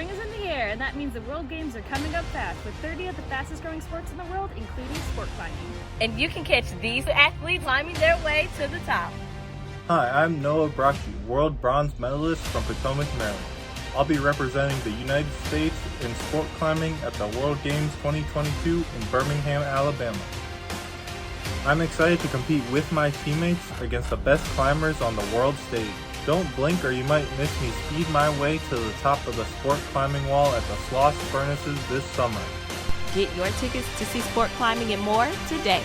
spring is in the air, and that means the World Games are coming up fast with 30 of the fastest growing sports in the world, including sport climbing. And you can catch these athletes climbing their way to the top. Hi, I'm Noah Bratschi, world bronze medalist from Potomac, Maryland. I'll be representing the United States in sport climbing at the World Games 2022 in Birmingham, Alabama. I'm excited to compete with my teammates against the best climbers on the world stage. Don't blink or you might miss me speed my way to the top of the sport climbing wall at the Sloss Furnaces this summer. Get your tickets to see sport climbing and more today.